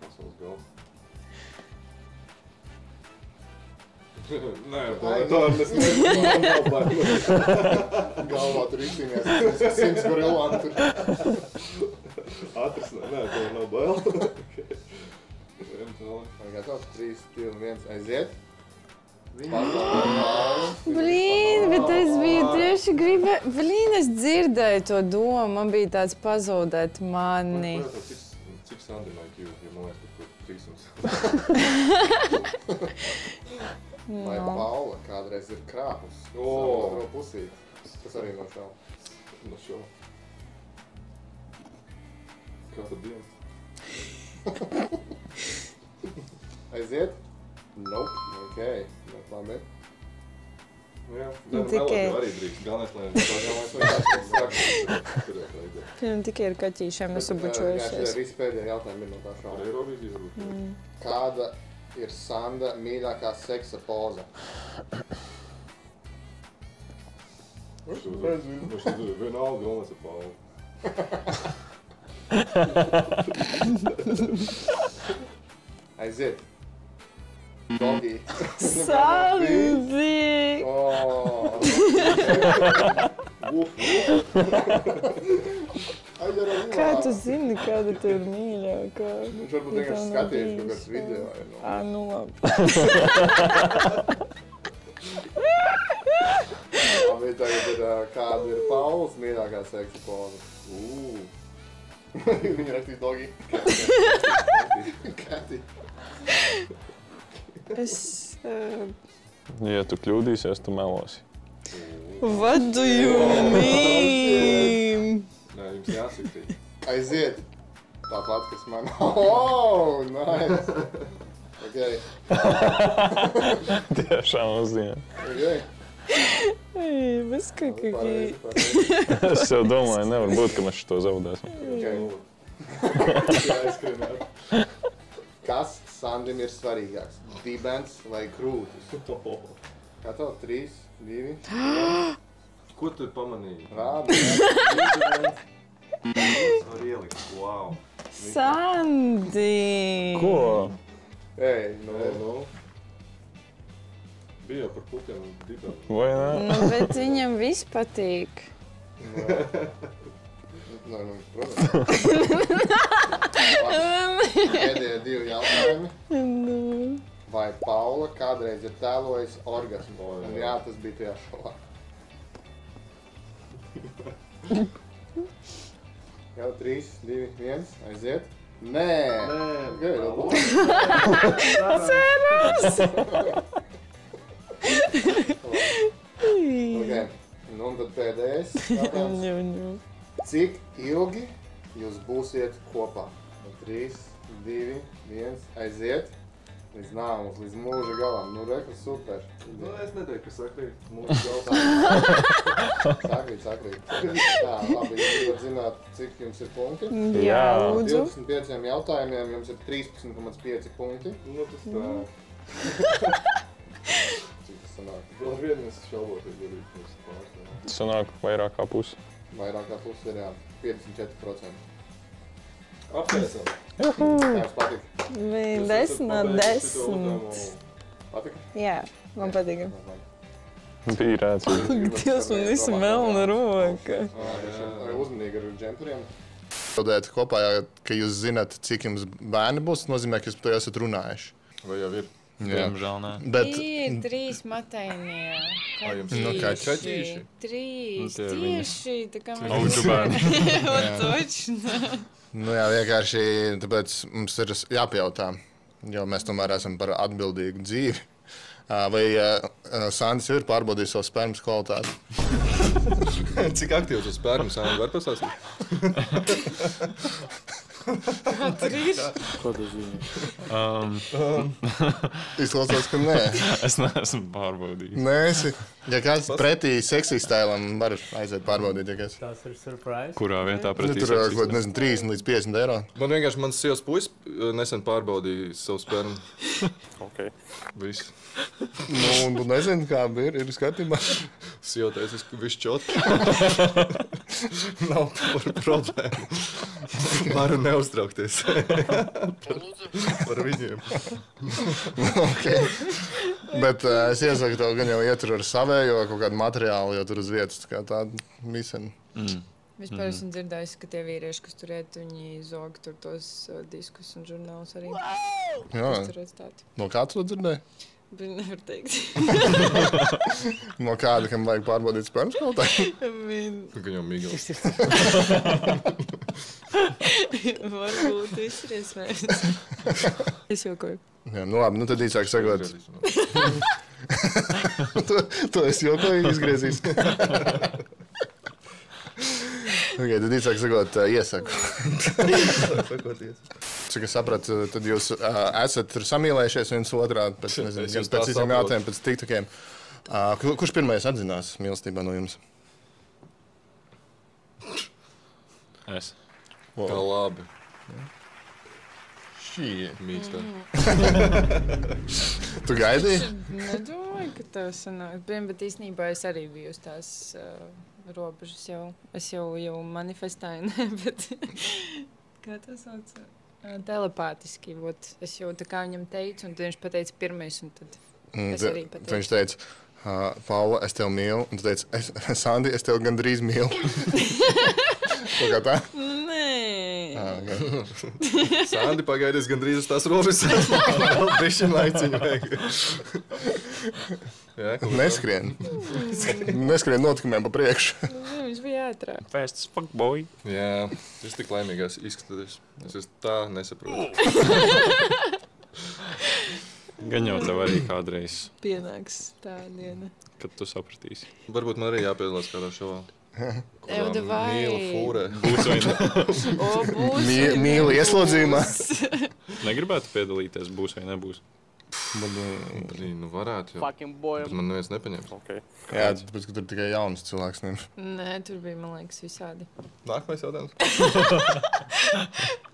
Speaker 2: Pasaules gals. Nē,
Speaker 1: Es nezinu, galvā tur izcīnījās 100 gorilām tur.
Speaker 2: Atrisināt, nē, tev nav bail.
Speaker 1: Vai gatavs? 3, 2, 1, aiziet.
Speaker 4: Blīn, bet es biju tieši gribēju... Blīn, es dzirdēju to domu, man bija tāds pazaudēt mani.
Speaker 2: Cik Sandim IQ, ja man liekas, tur 300.
Speaker 1: Vai Paula kādreiz ir krāpus? Savu pusīt. Tas arī no šau.
Speaker 2: No šau. Kā tad dienas?
Speaker 1: Aiziet? Nope. Ok. Labi.
Speaker 2: Jā,
Speaker 4: tikai-
Speaker 2: arī drīkst. Galvenais, lai
Speaker 4: Pirmam tikai ar kaķīšiem esmu bučojušies.
Speaker 1: Visi pēdējie jautājumi ir no tā šau.
Speaker 2: Ar Eirovīziju varbūt.
Speaker 1: Kāda ir Sanda mīļākā seksa poza?
Speaker 2: Es nezinu, vienalga, galvenais ir Paula.
Speaker 1: Aiziet. Doggy.
Speaker 4: Sandi!
Speaker 1: Oh.
Speaker 4: Kā tu zini, kāda tev ir mīļākā?
Speaker 1: Viņš varbūt vienkārši skatījuši kaut kāds video.
Speaker 4: Nu labi.
Speaker 1: Labi, tagad ir kāda ir Paulas mīļākā seksa poza. Viņa rakstīs doggy. Kati.
Speaker 3: Ja tu kļūdīsies, tu melosi.
Speaker 4: What do you mean?
Speaker 2: Nē, jums jāsaka.
Speaker 1: Aiziet. Tāpat, kas man. Oh, nice. Ok.
Speaker 3: Tiešām uzzina.
Speaker 1: Ok.
Speaker 4: Bez kakaki.
Speaker 3: Es jau domāju, nevar būt, ka mēs šito zaudēsim.
Speaker 1: Ok. Kas Sandim ir svarīgāks? Dibens vai krūtis? Kā tev? 3, 2, 1.
Speaker 2: Ko tu pamanīji?
Speaker 1: Rādi.
Speaker 2: Var ielikt. Wow.
Speaker 4: Sandi!
Speaker 3: Ko?
Speaker 1: Ej,
Speaker 2: Nu. Bija jau par puķiem un dibenu.
Speaker 3: Vai ne?
Speaker 4: Nu, bet viņam viss patīk.
Speaker 1: Protams. Pēdējie 2 jautājumi. Vai Paula kādreiz ir tēlojis orgasmu? Un jā, tas bija tajā šovā. Jau 3, 2, 1, aiziet. Nē!
Speaker 4: Ceros!
Speaker 1: Ok, nu un tad pēdējais jautājums. Cik ilgi jūs būsiet kopā? 3, 2, 1, aiziet. Līdz nāmus, līdz mūža galam. Nu, reku, super.
Speaker 2: Nu, es neteiktu, ka sakrīt. Mūsu galvā.
Speaker 1: Sakrīt. Tā, labi, jūs gribat zināt, cik jums ir punkti?
Speaker 4: Jā, lūdzu.
Speaker 1: 25 jautājumiem jums ir 13,5 punkti.
Speaker 2: Nu, tas tā.
Speaker 1: Cik tas sanāk?
Speaker 2: Vēl ar vienu es šauboties darīt.
Speaker 3: Sanāk vairāk kā pusi.
Speaker 1: Vairāk kā pusi ir, jā, 54%.
Speaker 2: Apsveicam.
Speaker 1: Kā jums patika?
Speaker 4: 10 no 10.
Speaker 1: Patika?
Speaker 4: Jā, man patīk.
Speaker 3: Bija rēcīgi.
Speaker 4: Dievs, man visi melna roka.
Speaker 1: Vai uzmanīgi ar džemperiem? Tādēt kopā, ka jūs zināt, cik jums bērni būs, tas nozīmē, ka jūs par to esat runājuši.
Speaker 2: Vai jau ir?
Speaker 3: Diemžēl nē.
Speaker 1: Bet
Speaker 4: Ir 3 matainie.
Speaker 2: jums
Speaker 1: ir
Speaker 2: kaķīši?
Speaker 4: 3,
Speaker 3: tie ir viņi.
Speaker 4: tieši, tā kā mēs...
Speaker 3: Auģu bērni.
Speaker 4: Točno.
Speaker 1: nu jā, vienkārši tāpēc mums ir jāpajautā, jo mēs tomēr esam par atbildīgu dzīvi. Vai Sandis jau ir pārbaudījis savu spermas kvalitāti?
Speaker 2: Cik aktīvs uz spērnu Sandi var pasāstīt?
Speaker 4: Kā tur ir?
Speaker 5: Ko tu zini?
Speaker 1: Izklausās, ka nē.
Speaker 3: Es neesmu pārbaudījis.
Speaker 1: Nē, ja kāds pretī seksī stēlam var aiziet pārbaudīt, ja kas.
Speaker 5: Tas ir surprise.
Speaker 3: Kurā vietā pretī
Speaker 1: Tur kaut
Speaker 3: seksistam?
Speaker 1: nezinu, 30 līdz 50 eiro.
Speaker 2: Man vienkārši mans sievas puisis nesen pārbaudīja savu spērnu.
Speaker 3: Okay.
Speaker 2: Viss.
Speaker 1: Nu, nezinu, kā ir skatībā.
Speaker 2: Sieva teica, viss čotki. Nav problēma. Varu neuztraukties. Par viņiem.
Speaker 1: Okay. Bet es iesaku tev gan jau ietur ar savējo kaut kādu materiālu, jo tur uz vietas kā tāda misena.
Speaker 4: Vispār esmu dzirdējis, ka tie vīrieši, kas tur iet, viņi zog tur tos diskus un žurnālus arī.
Speaker 1: Jā,
Speaker 4: Kas tur atstāti.
Speaker 1: no kā tu to dzirdēji?
Speaker 4: Bet nevar teikt.
Speaker 1: No kāda, kam vajag pārbaudīt spermas kvalitāti?
Speaker 2: Gan jau mīgals.
Speaker 4: Varbūt viss ir iespējams. Es jokoju.
Speaker 1: Jā, nu labi, nu tad īsāk sakot. To es jokoju izgriezīs. Okay, tad īsāk sakot, iesaku. Cik es sapratu, tad jūs esat samīlējušies viens otrā pēc, nezinu, gan pēc citiem jautājumiem, pēc tiktokiem. Kurš pirmais atzinās mīlestībā no jums?
Speaker 3: Es.
Speaker 2: Tā labi.
Speaker 1: Šī.
Speaker 2: Mīkstā.
Speaker 1: Tu gaidīji?
Speaker 4: Nedomāju, ka tā sanāk. Bet īstenībā es arī biju uz tās robežas jau. Es jau manifestēju, ne, bet kā tas sauc? Telepātiski. Vot, es jau tā kā viņam teicu, un tad viņš pateica pirmais, un tad es arī pateicu.
Speaker 1: Viņš teica, Paula, es tev mīlu, un tu teici, Sandi, es tev gandrīz mīlu. Kaut kā tā?
Speaker 4: Nē.
Speaker 1: Okay.
Speaker 2: Sandi pagaidies gandrīz uz tās robežas. Vēl bišķiņ laiciņu vajag. Jā, kaut kā.
Speaker 1: Neskrien. Neskrien notikumiem pa priekšu.
Speaker 4: Viņš bija ātrāk.
Speaker 3: Fast as fuck, boy.
Speaker 2: Jā, es tik laimīgās izskatāties. Es tā nesaprotu.
Speaker 3: Gan jau tev arī kādreiz,
Speaker 4: Pienāks tā diena.
Speaker 3: kad tu sapratīsi.
Speaker 2: Varbūt man arī jāpiedalās kādā šovā.
Speaker 4: Ev, davai.
Speaker 2: Mīlu fūrē.
Speaker 3: Būs vai ne?
Speaker 4: O, būs.
Speaker 1: Mīlu ieslodzījumā.
Speaker 3: Negribētu piedalīties, būs vai nebūs.
Speaker 2: Blīn, nu varētu jau.
Speaker 5: Fucking boy.
Speaker 2: Bet man neviens nepaņems.
Speaker 3: Okay.
Speaker 1: Jā, tāpēc, ka tur tikai jauns cilvēks. Ne?
Speaker 4: Nē, tur bija, man liekas, visādi.
Speaker 2: Nākamais jautājums.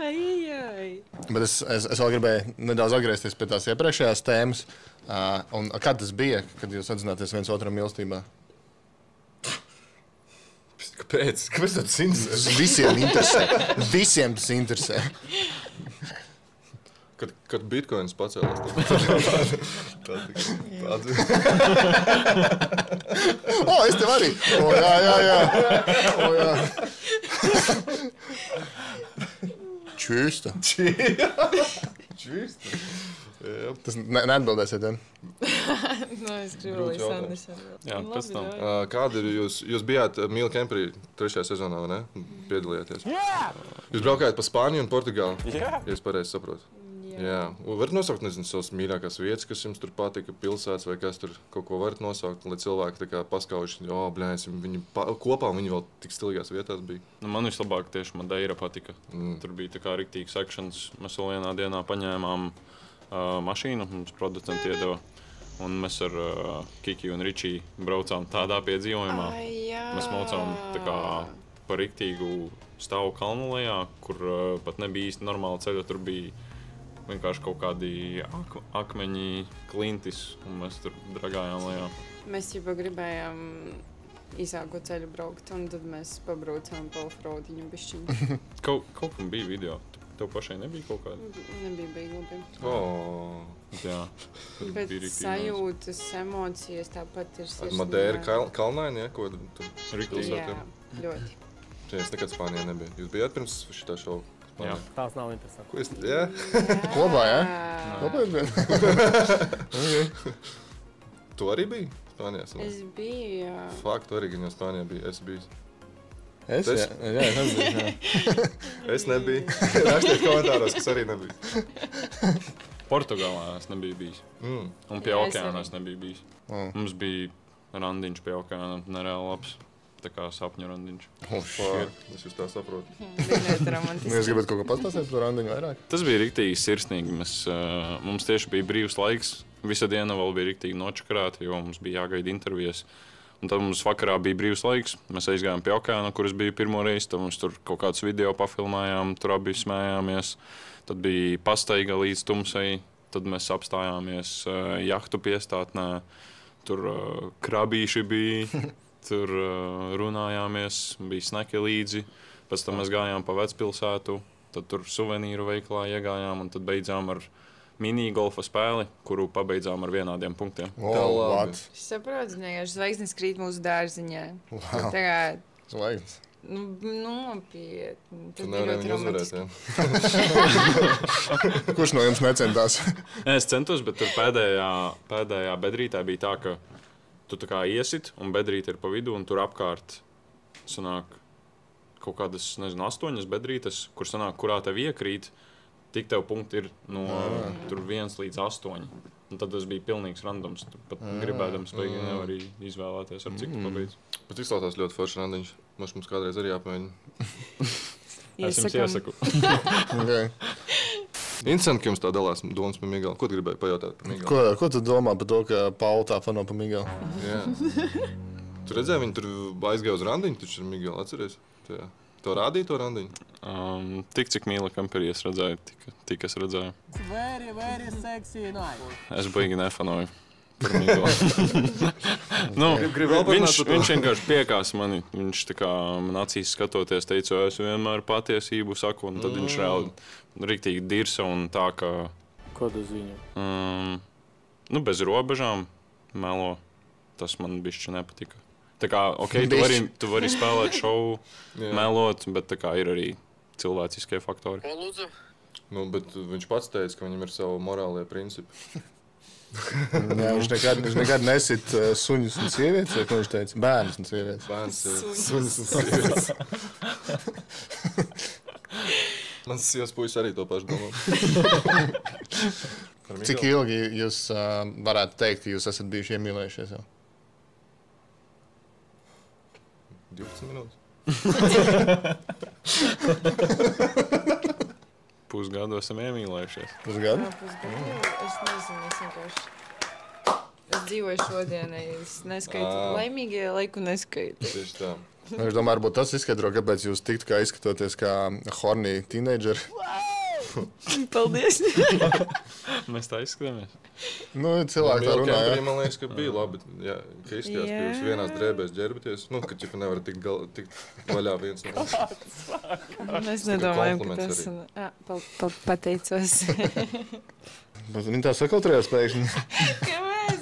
Speaker 4: Ai.
Speaker 1: Bet es vēl gribēju nedaudz atgriezties pie tās iepriekšējās tēmas. Un kad tas bija, kad jūs atzināties viens otram mīlestībā?
Speaker 2: Kāpēc? Kāpēc tas interesē?
Speaker 1: Visiem interesē. Visiem tas interesē.
Speaker 2: Kad bitcoins pacēlās. Tāda.
Speaker 1: O, es tev arī. O, jā. O, jā. Čūsta.
Speaker 2: Čīsti.
Speaker 1: Tas neatbildēsiet, ja?
Speaker 4: Nu, es gribu, lai
Speaker 2: Grūts
Speaker 4: Sandis atbild.
Speaker 3: Jā,
Speaker 4: Nu,
Speaker 3: pēc tam.
Speaker 4: labi,
Speaker 2: Kāda ir jūs bijāt Mīla Kemperī 3. sezonā, vai ne? Piedalījāties. Jūs braukājāt pa Spāniju un Portugāli, ja es pareizi saprotu. Jā. Varat nosaukt, nezinu, savas mīļākās vietas, kas jums tur patika, pilsētas vai kas tur kaut ko varat nosaukt, lai cilvēki tā kā paskaujuši, blēņas, viņi kopā un viņi vēl tik stilīgās vietās bija.
Speaker 3: Nu, man vislabāk tieši Madeira patika. Tur bija tā kā riktīgs sekšanas. Mēs vēl vienā dienā paņēmām mašīnu, mums producenti iedeva. Un mēs ar Kiki un Ričiju braucām tādā piedzīvojumā.
Speaker 4: jā.
Speaker 3: Mēs maucām tā kā pa riktīgu stāvu kalnu lejā, kur pat nebija īsti normāla ceļa. Tur bija vienkārši kaut kādi akmeņi, klintis, un mēs tur dragājām lejā.
Speaker 4: Mēs jau gribējām īsāko ceļu braukt, un tad mēs pabraucām pa offroadiņu bišķiņu.
Speaker 3: Kaut kam bija video. Tev pašai nebija kaut kāda?
Speaker 4: Nebija beiglabi.
Speaker 3: Jā.
Speaker 4: Bet sajūtas, emocijas tāpat ir sirsnīgi.
Speaker 2: Madeira kalnaini, ja? Ko tur
Speaker 4: Jā, ļoti.
Speaker 2: Es nekad Spānijā nebiju. Jūs bijāt pirms šitā šovu?
Speaker 3: Jā.
Speaker 5: Tās nav interesanti.
Speaker 2: Ko es... Jā?
Speaker 1: Kopā, jā? Kopā ir vien.
Speaker 2: Tu arī biji Spānijā?
Speaker 4: Es biju, jā.
Speaker 2: Fakt, tu arī gan jau Spānijā biji. Es biju.
Speaker 1: Es? Jā, es nebiju.
Speaker 2: Es nebiju. Rakstiet komentāros, kas arī nebija.
Speaker 3: Portugālā es nebiju bijis. Un pie okeāna es nebiju bijis. Mums bija randiņš pie okeāna, nereāli labs. Tā kā sapņu randiņš.
Speaker 2: Es jūs tā saprotu.
Speaker 1: Jūs gribat kaut ko pastāstīt par randiņu vairāk?
Speaker 3: Tas bija riktīgi sirsnīgi. Mums tieši bija brīvs laiks. Visa diena vēl bija riktīgi nočakarāta, jo mums bija jāgaida intervijas. Un tad mums vakarā bija brīvs laiks. Mēs aizgājām pie okeāna, kur es biju pirmo reizi. Tad mums tur kaut kādus video pafilmējām, tur abi smējāmies. Tad bija pastaiga līdz tumsai. Tad mēs apstājāmies jahtu piestātnē. Tur krabīši bija. Tur runājāmies, bija sneki līdzi. Pēc tam mēs gājām pa vecpilsētu. Tad tur suvenīru veikalā iegājām. Un tad beidzām ar mini-golfa spēli, kuru pabeidzām ar vienādiem punktiem.
Speaker 1: What?
Speaker 4: Es saprotu, vienkārši zvaigznes krīt mūsu dārziņā. Tā kā...
Speaker 1: Zvaigznes.
Speaker 4: Nopietni.
Speaker 2: Tu nevarēji viņu uzvarēt, jā?
Speaker 1: Kurš no jums necentās?
Speaker 3: Es centos, bet tur pēdējā bedrītē bija tā, ka tu tā kā iesit, un bedrīte ir pa vidu, un tur apkārt sanāk kaut kādas, 8 bedrītes, kur sanāk, kurā tev iekrīt, tik tev punkti ir no tur 1 līdz 8. Un tad tas bija pilnīgs randoms. Tu pat gribēdams beigi nevar izvēlēties, ar cik tu pabeidz.
Speaker 2: Bet izklausās ļoti forši randiņš. Mums kādreiz arī jāpamēģina.
Speaker 3: Es jums iesaku.
Speaker 1: Okay.
Speaker 2: Interesanti, ka jums tā dalās domas par Migelu. Ko tu gribēji pajautāt par Migelu?
Speaker 1: Ko tu domā par to, ka Paula tā fano par Migelu?
Speaker 2: Jā. Tu redzēji, viņi tur aizgāja uz randiņu, taču ar Migelu atceries? To rādīja to randiņu?
Speaker 3: Tik, cik mīla kamperi es redzēju, tik es redzēju.
Speaker 5: Very, very sexy night.
Speaker 3: Es baigi nefanoju par Migelu. Viņš vienkārši piekās mani. Viņš tā kā man acīs skatoties teica, es vienmēr patiesību saku, un tad viņš reāli riktīgi dirsa un tā, ka...
Speaker 5: Ko tu zini?
Speaker 3: Bez robežām melo. Tas man bišķi nepatika. Tā kā, tu vari spēlēt šovu, melot, bet tā kā ir arī cilvēciskie faktori.
Speaker 2: Bet viņš pats teica, ka viņam ir savu morālie principi.
Speaker 1: Jā, viņš nekad nesit suņus un sievietes, vai ko viņš teica? Bērnus un sievietes.
Speaker 2: Suņus un sievietes. Mans sievas puisis arī to pašu domā.
Speaker 1: Cik ilgi jūs varētu teikt, ka jūs esat bijuši iemīlējušies jau?
Speaker 2: 12 minūtes.
Speaker 3: Pusgadu esam iemīlējušies.
Speaker 1: Pusgadu?
Speaker 4: Es nezinu, es vienkārši... Es dzīvoju šodienai, es neskaitu laimīgie laiku neskaitu.
Speaker 2: Tieši tā.
Speaker 1: Es domāju, varbūt tas izskaidro, kāpēc jūs tiktu kā izskatoties kā horny teenageri.
Speaker 4: Paldies!
Speaker 3: Mēs tā izskatāmies.
Speaker 1: Cilvēki tā runā, jā.
Speaker 2: Man liekas, ka bija labi, jā, ka izskatījās, ka jūs vienās drēbēs ģērbaties, ka ķipa nevar tikt vaļā viens no.
Speaker 4: Mēs nedomājam, ka tas... Pateicos.
Speaker 1: Viņi tā sakulturējās pēkšņi.
Speaker 4: Kāpēc?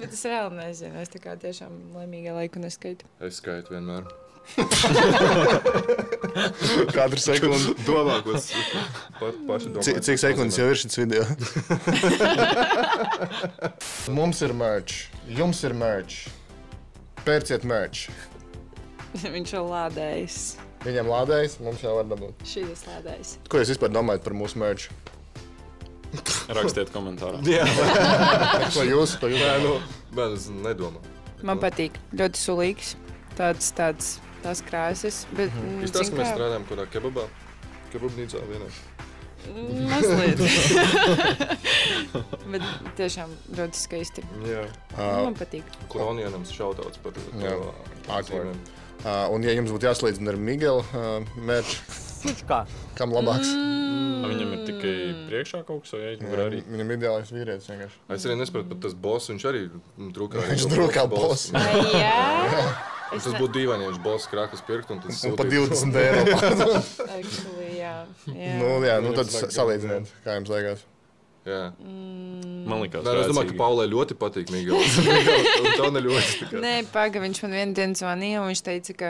Speaker 4: Bet es reāli nezinu, es tā kā tiešām laimīgā laiku neskaitu.
Speaker 2: Es skaitu vienmēr.
Speaker 1: Katru sekundi.
Speaker 2: Domā, ko es paši domāju.
Speaker 1: Cik sekundes jau ir šis video? Mums ir merch. Jums ir merch. Pērciet merch.
Speaker 4: Viņš jau lādējis.
Speaker 1: Viņam lādējis, mums jau var dabūt.
Speaker 4: Šīs lādējis.
Speaker 1: Ko jūs vispār domājat par mūsu merch?
Speaker 3: Rakstiet komentārā.
Speaker 2: Jā.
Speaker 1: Ko jūs?
Speaker 2: Es nedomāju.
Speaker 4: Man patīk. Ļoti sulīgs. Tās krāsas. Bet,
Speaker 2: Viņš tas, ka mēs strādājam kādā kebabā. Kebabnīcā vienā.
Speaker 4: Mazliet. Bet tiešām ļoti skaisti.
Speaker 2: Jā.
Speaker 4: Man patīk.
Speaker 2: Klonienams šautauts par to.
Speaker 1: Awkward. Un ja jums būtu jāslīdzina ar Migelu merch, kam labāks?
Speaker 3: Viņam ir tikai priekšā kaut kas, vai aizmugurē arī?
Speaker 1: Viņam ideālais vīrietis vienkārši.
Speaker 2: Es arī nesapratu, pat tas boss, viņš arī drukā.
Speaker 1: Viņš drukā boss.
Speaker 4: Jā.
Speaker 2: Tas būtu dīvaini, ja viņš boss krākas pirkt un tas
Speaker 1: un pa 20 eiro.
Speaker 4: Actually, jā.
Speaker 1: Tad salīdziniet, kā jums liekas.
Speaker 2: Jā.
Speaker 3: Man liekas,
Speaker 2: es domāju, ka Paulai ļoti patīk Migels. Tev ne ļoti.
Speaker 4: Nē, viņš man vienu dienu zvanīja, un viņš teica, ka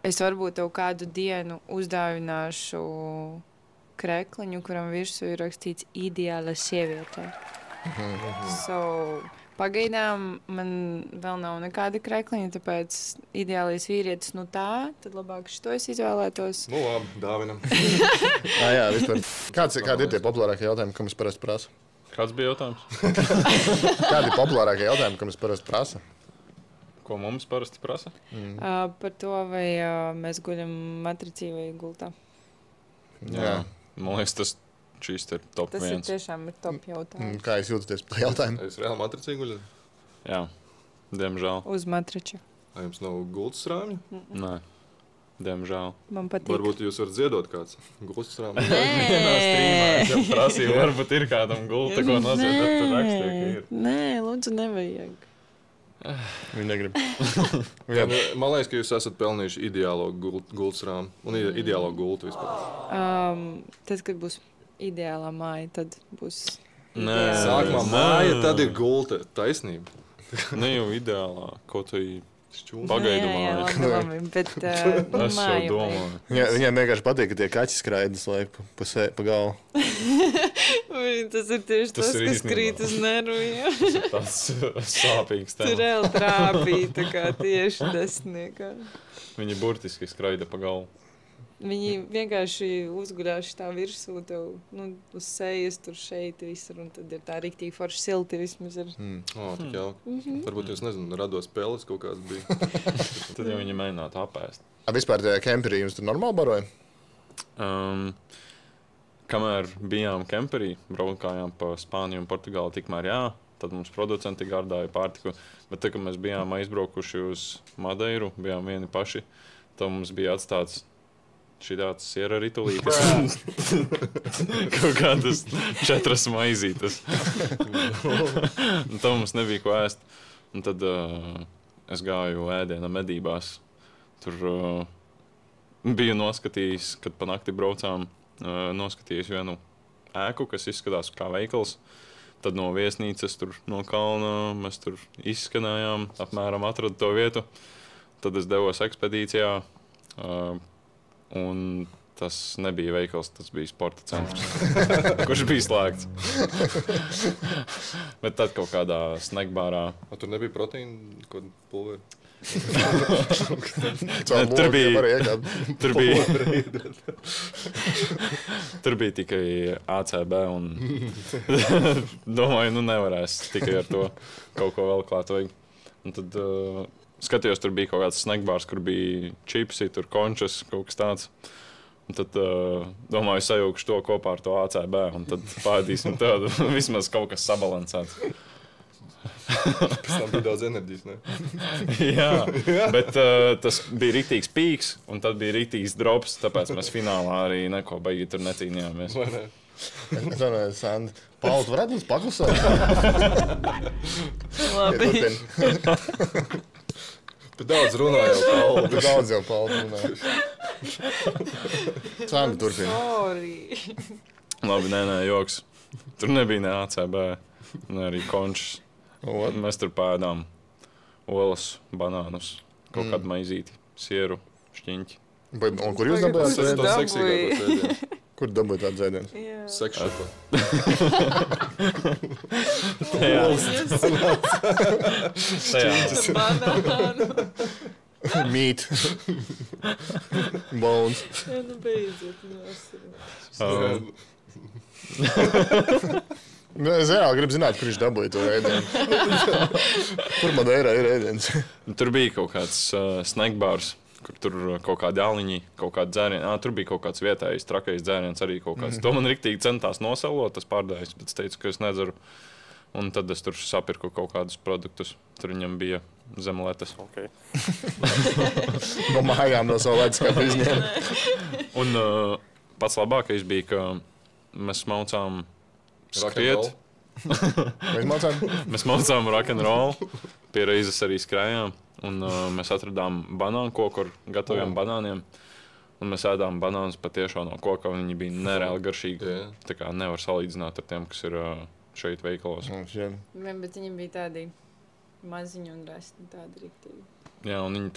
Speaker 4: es varbūt tev kādu dienu uzdāvināšu krekliņu, kuram virsū ir rakstīts ideāla sieviete. Pagaidām man vēl nav nekāda krekliņa, tāpēc ideālais vīrietis, tad labāk šito es izvēlētos.
Speaker 2: Labi, dāvinam.
Speaker 1: Jā, vispār. Kādi ir tie populārākie jautājumi, ko mums parasti prasa?
Speaker 3: Kāds bija jautājums?
Speaker 1: Kādi ir populārākie jautājumi, ko mums parasti prasa?
Speaker 3: Ko mums parasti prasa?
Speaker 4: Par to, vai mēs guļam matricī vai gultā.
Speaker 3: Jā. Man liekas, šīs ir top 1.
Speaker 4: Tas ir tiešām top jautājums.
Speaker 1: Kā jūs jūtaties par jautājumu?
Speaker 2: Es reāli matricī guļu?
Speaker 3: Jā, diemžēl.
Speaker 4: Uz matriča.
Speaker 2: Vai jums nav gultas rāmja?
Speaker 3: Nē, diemžēl.
Speaker 4: Man patīk.
Speaker 2: Varbūt jūs varat ziedot kāds gultas rāmja?
Speaker 3: Nē, prasīju, varbūt ir kādam gulta, ko noziedot, tur rakstīja, ka ir.
Speaker 4: Nē, lūdzu, nevajag.
Speaker 1: Viņi negrib.
Speaker 2: Man liekas, ka jūs esat pelnījuši ideālo gultas rāmu un ideālo gultu vispār.
Speaker 4: Tad, kad būs ideālā māja, tad būs
Speaker 2: Sākumā māja, tad ir gulta. Taisnība.
Speaker 3: Ne jau ideālā, kaut vai pagaidu māja.
Speaker 4: Labi, bet
Speaker 3: Es jau domāju.
Speaker 1: Viņiem vienkārši patīk, ka tie kaķi skraidas laiku pa galvu.
Speaker 4: Tas ir tieši tas, kas krīt uz nerviem.
Speaker 3: Tas ir tāds sāpīgs
Speaker 4: Tur vēl trāpīja, tā kā tieši desmitniekā.
Speaker 3: Viņi burtiski skraida pa galvu.
Speaker 4: Viņi vienkārši uzguļāši tā virsū, tev uz sejas, tur šeit visur, un tad ir tā riktīgi forši silti vismaz ir.
Speaker 2: Tik jauki. Varbūt jūs, nezinu, rados spēles kaut kāds bija.
Speaker 3: Tad jau viņi mēģinātu apēst.
Speaker 1: Vispār tajā kemperī jums tur normāli baroja?
Speaker 3: Kamēr bijām kemperī, braukājām pa Spāniju un Portugāli, tikmēr jā, tad mums producenti gādāja pārtiku. Bet tad, kad mēs bijām aizbraukuši uz Madeiru, bijām vieni paši, tad mums bija atstāts šitāds siera ritulītes. Kaut kādas 4 maizītes. Tad mums nebija ko ēst. Un tad es gāju ēdiena medībās. Tur biju noskatījis, kad pa nakti braucām, noskatījis vienu ēku, kas izskatās kā veikals. Tad no viesnīcas, tur no kalna, mēs tur izskanējām, apmēram atradu to vietu. Tad es devos ekspedīcijā. Un tas nebija veikals, tas bija sporta centrs, kurš bija slēgts. Bet tad kaut kādā snackbārā.
Speaker 2: Tur nebija proteīna, ko pulveri?
Speaker 3: Tur bija tikai ACB un domāju, nevarēs tikai ar to kaut ko vēl klāt vajag. Un tad skatījos, tur bija kaut kāds snackbārs, kur bija čipsi, tur končas, kaut kas tāds. Un tad, domāju, sajaukšu to kopā ar to ACB, un tad pādīsim tādu, vismaz kaut kas sabalansēts.
Speaker 2: Pēc tam bija daudz enerģijas, ne?
Speaker 3: Jā, bet tas bija riktīgs pīks, un tad bija riktīgs drops, tāpēc mēs finālā arī neko baigi tur necīnījāmies.
Speaker 2: Vai ne?
Speaker 1: Es domāju, Sandi, Pauli, tu varētu mums paklusēt?
Speaker 4: Labi.
Speaker 2: Tu daudz runā jau, Pauli.
Speaker 1: Tu daudz jau, Pauli, runā. Sandi, turpina.
Speaker 4: Sorry.
Speaker 3: Labi, nē, joks. Tur nebija ne ACB, ne arī končs. Mēs tur pēdām olas, banānus, kaut kādu maizīti, sieru, šķiņķi.
Speaker 1: Un kur jūs dabājāt
Speaker 2: Tas
Speaker 1: ēdienu?
Speaker 2: seksīgākos ēdienus.
Speaker 1: Kur dabūjāt tādu ēdienu?
Speaker 2: Sekšapa.
Speaker 4: Banānu.
Speaker 1: Meat. Bones.
Speaker 4: Jā, beidzot,
Speaker 1: Es reāli gribu zināt, kur viņš dabūja to ēdienu. Kur Madeirā ir ēdiens?
Speaker 3: Tur bija kaut kāds snackbārs, kur tur kaut kādi aliņi, kaut kādi dzērieni. Tur bija kaut kāds vietējais trakais dzēriens arī kaut kāds. To man riktīgi centās nosalot, tas pārdājis, bet es teicu, ka es nedzeru. Un tad es tur sapirku kaut kādus produktus. Tur viņam bija zemletes.
Speaker 5: Okay.
Speaker 1: No mājām no savu laiku skatu izņēma.
Speaker 3: Un pats labākais bija, ka mēs maucām skriet. Mēs maucām rock'n'roll, pie reizes arī skrējām. Un mēs atradām banānu koku ar gataviem banāniem. Un mēs ēdām banānus patiešām no koka, un viņi bija nereāli garšīgi.
Speaker 2: Jā.
Speaker 3: Tā kā nevar salīdzināt ar tiem, kas ir šeit veikalos.
Speaker 4: Bet viņi bija tādi maziņi un resti, tādi riktīgi.
Speaker 3: Jā, un viņi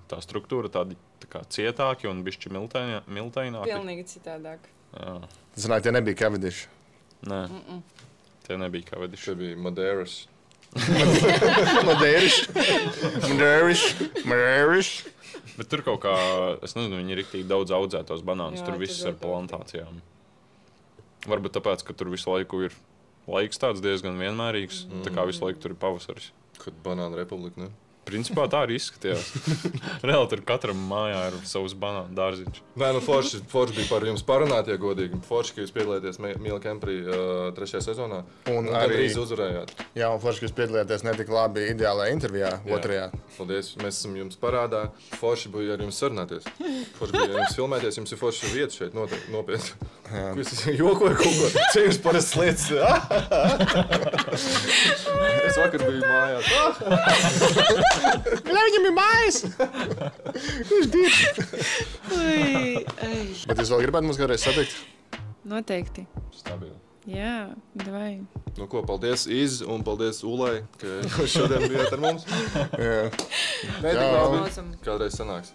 Speaker 3: tā struktūra tādi tā kā cietāki un bišķi miltaināki.
Speaker 4: Pilnīgi citādāk.
Speaker 3: Jā.
Speaker 1: Tas nāk, tie nebija Cavendish.
Speaker 3: Nē, tie nebija Cavendish.
Speaker 2: Šeit bija Madeiras.
Speaker 1: Madeiras.
Speaker 3: Bet tur kaut kā, es nezinu, viņi riktīgi daudz audzē tos banānus.
Speaker 4: Jā,
Speaker 3: Tur
Speaker 4: tur
Speaker 3: viss
Speaker 4: ļoti
Speaker 3: ar plantācijām. Varbūt tāpēc, ka tur visu laiku ir laiks tāds diezgan vienmērīgs. Tā kā visu laiku tur ir pavasaris.
Speaker 2: Kad Banāna republika, ne?
Speaker 3: Principā tā arī izskatījās. Reāli tur katram mājā ir savs banānu dārziņš.
Speaker 2: Nē, nu forši bija par jums parunāt, ja godīgi. Forši, ka jūs piedalījāties Mīla Kemprī 3. sezonā.
Speaker 1: Un
Speaker 2: arī
Speaker 1: arī
Speaker 2: uzvarējāt.
Speaker 1: Jā, un forši, ka jūs piedalījāties ne tik labi ideālajā intervijā, otrajā.
Speaker 2: Paldies, mēs esam jums parādā. Forši bija ar jums sarunāties. Forši bija ar jums filmēties, jums ir forši vieta šeit nopietni. Ko jūs jokoju kaut ko? Čia jūs parasti lietas. Es vakar biju mājās.
Speaker 1: Lai viņam ir mājas! Viņš dievs! Bet jūs vēl gribētu mums kādreiz satikt?
Speaker 4: Noteikti.
Speaker 2: Stabili.
Speaker 4: Jā, davai.
Speaker 2: Nu ko, paldies Iz un paldies Ulai, ka jūs šodien bijāt ar mums.
Speaker 1: Jā.
Speaker 2: Nē, tik
Speaker 1: Jā.
Speaker 2: labi. Kādreiz sanāks.